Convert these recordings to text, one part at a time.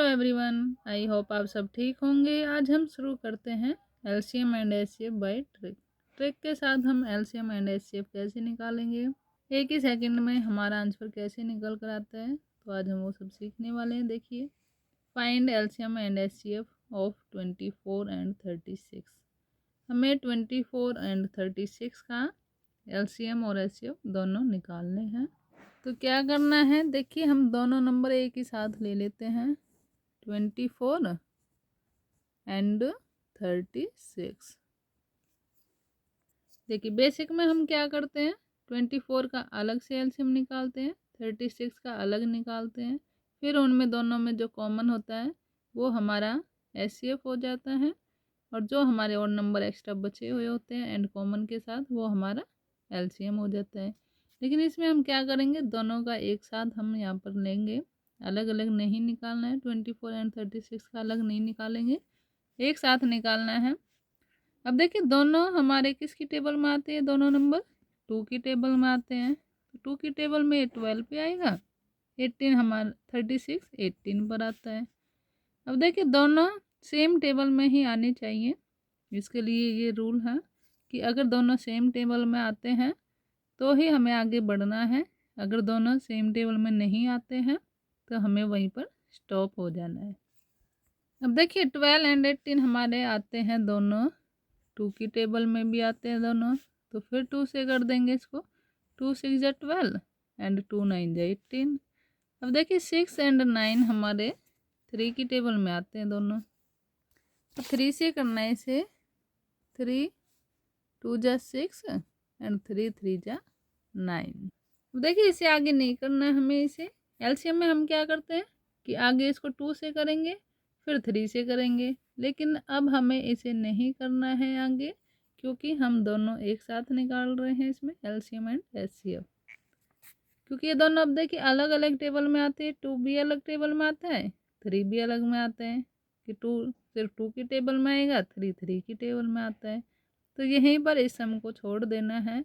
Hello everyone, I hope आप सब ठीक होंगे। आज हम शुरू करते हैं LCM and HCF by trick. Trick के साथ हम एलसीएम एंड एचसीएफ कैसे निकालेंगे, एक ही सेकंड में हमारा आंसर कैसे निकल कर आता है, तो आज हम वो सब सीखने वाले हैं। देखिए, find LCM and HCF of 24 and 36। हमें 24 एंड 36 का एलसीएम और एचसीएफ दोनों निकालने हैं। तो क्या करना है, देखिए हम दोनों नंबर एक ही साथ ले लेते हैं, 24 एंड 36। देखिए बेसिक में हम क्या करते हैं, 24 का अलग से एलसीएम निकालते हैं, 36 का अलग निकालते हैं, फिर उनमें दोनों में जो कॉमन होता है वो हमारा एचसीएफ हो जाता है, और जो हमारे और नंबर एक्स्ट्रा बचे हुए होते हैं एंड कॉमन के साथ वो हमारा एलसीएम हो जाता है। लेकिन इसमें हम क्या करेंगे, दोनों का एक साथ हम यहाँ पर लेंगे, अलग अलग नहीं निकालना है। 24 एंड 36 का अलग नहीं निकालेंगे, एक साथ निकालना है। अब देखिए दोनों हमारे किसकी टेबल में आते हैं, दोनों नंबर 2 की टेबल में आते हैं। तो 2 की टेबल में 12 पे आएगा, 18 हमारा 36 18 पर आता है। अब देखिए दोनों सेम टेबल में ही आने चाहिए, इसके लिए ये रूल है कि अगर दोनों सेम टेबल में आते हैं तो ही हमें आगे बढ़ना है। अगर दोनों सेम टेबल में नहीं आते हैं तो हमें वहीं पर स्टॉप हो जाना है। अब देखिए 12 एंड 18 हमारे आते हैं दोनों 2 की टेबल में भी आते हैं दोनों, तो फिर 2 से कर देंगे इसको। 2 6 जा 12 एंड 2 9 जा 18। अब देखिए 6 एंड 9 हमारे 3 की टेबल में आते हैं दोनों, तो 3 से करना है इसे। 3 2 जा 6 एंड 3 3 जा 9। देखिए इसे आगे नहीं करना है हमें, इसे एलसीएम में हम क्या करते हैं कि आगे इसको 2 से करेंगे फिर 3 से करेंगे, लेकिन अब हमें इसे नहीं करना है आगे, क्योंकि हम दोनों एक साथ निकाल रहे हैं इसमें एलसीएम एंड एचसीएफ। क्योंकि ये दोनों अब देखिए अलग अलग टेबल में आते हैं, 2 भी अलग टेबल में आता है, 3 भी अलग में आते हैं, कि 2 सिर्फ 2 की टेबल में आएगा, 3 3 की टेबल में आता है। तो यहीं पर इस सम को छोड़ देना है।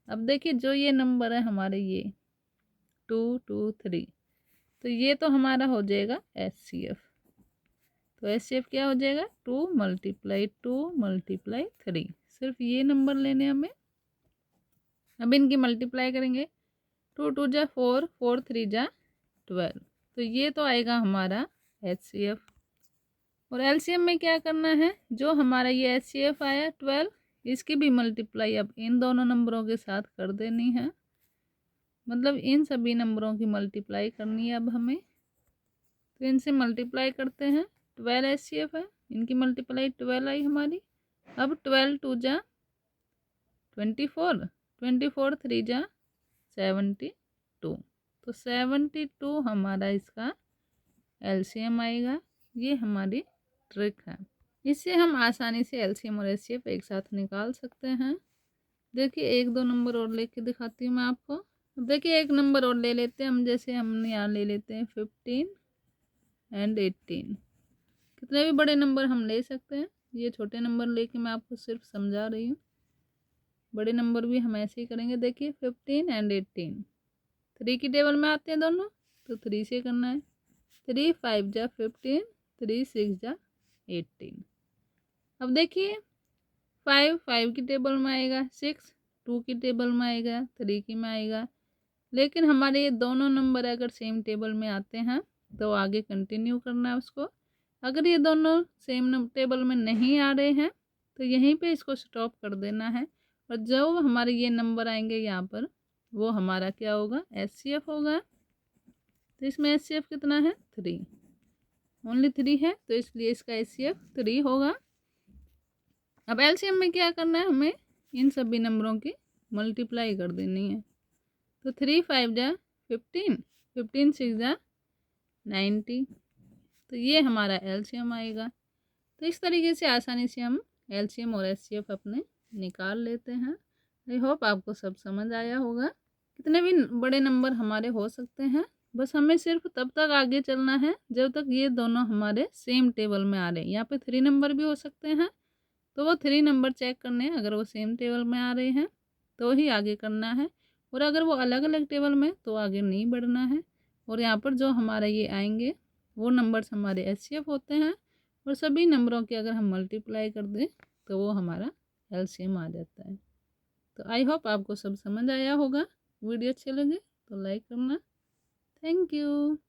अब देखिए जो ये नंबर है हमारे, ये 2 2 3, तो ये तो हमारा हो जाएगा एचसीएफ। तो एचसीएफ क्या हो जाएगा, 2 × 2 × 3। सिर्फ ये नंबर लेने हमें। अब इनकी मल्टीप्लाई करेंगे, 2 2 जा 4 4 3 जा 12, तो ये तो आएगा हमारा एचसीएफ। और एलसीएम में क्या करना है, जो हमारा ये एचसीएफ आया 12, इसकी भी मल्टीप्लाई अब इन दोनों नंबरों के साथ कर देनी है, मतलब इन सभी नंबरों की मल्टीप्लाई करनी है अब हमें। तो इनसे मल्टीप्लाई करते हैं, 12 एचसीएफ है, इनकी मल्टीप्लाई 12 आई हमारी। अब 12 2 जा 24, 24 3 जा 72, तो 72 हमारा इसका एलसीएम आएगा। ये हमारी ट्रिक है, इससे हम आसानी से एलसीएम और एचसीएफ एक साथ निकाल सकते हैं। देखिए एक दो नंबर और लेके दिखाती हूँ मैं आपको। देखिए एक नंबर और ले लेते हैं हम, जैसे हमने यहाँ ले लेते हैं 15 एंड 18। कितने भी बड़े नंबर हम ले सकते हैं, ये छोटे नंबर लेके मैं आपको सिर्फ समझा रही हूँ, बड़े नंबर भी हम ऐसे ही करेंगे। देखिए 15 एंड 18 3 की टेबल में आते हैं दोनों, तो 3 से करना है। 3 5 जा 15, 3 6 जा 18। अब देखिए 5 5 की टेबल में आएगा, 6 2 की टेबल में आएगा, 3 की में आएगा। लेकिन हमारे ये दोनों नंबर अगर सेम टेबल में आते हैं तो आगे कंटिन्यू करना है उसको। अगर ये दोनों सेम टेबल में नहीं आ रहे हैं तो यहीं पे इसको स्टॉप कर देना है, और जो हमारे ये नंबर आएंगे यहाँ पर वो हमारा क्या होगा, एचसीएफ होगा। तो इसमें एचसीएफ कितना है, 3, ओनली 3 है, तो इसलिए इसका एचसीएफ 3 होगा। अब एलसीएम में क्या करना है, हमें इन सभी नंबरों की मल्टीप्लाई कर देनी है। तो 3 5 जा 15, 15 6 जा 90, तो ये हमारा एलसीएम आएगा। तो इस तरीके से आसानी से हम एलसीएम और एचसीएफ अपने निकाल लेते हैं। आई होप आपको सब समझ आया होगा। कितने भी बड़े नंबर हमारे हो सकते हैं, बस हमें सिर्फ तब तक आगे चलना है जब तक ये दोनों हमारे सेम टेबल में आ रहे हैं। यहाँ पे 3 नंबर भी हो सकते हैं, तो वो 3 नंबर चेक करने हैं, अगर वो सेम टेबल में आ रहे हैं तो ही आगे करना है, और अगर वो अलग अलग टेबल में तो आगे नहीं बढ़ना है। और यहाँ पर जो हमारा ये आएंगे वो नंबर्स हमारे एचसीएफ होते हैं, और सभी नंबरों के अगर हम मल्टीप्लाई कर दें तो वो हमारा एलसीएम आ जाता है। तो आई होप आपको सब समझ आया होगा। वीडियो अच्छे लगे तो लाइक करना। Thank you.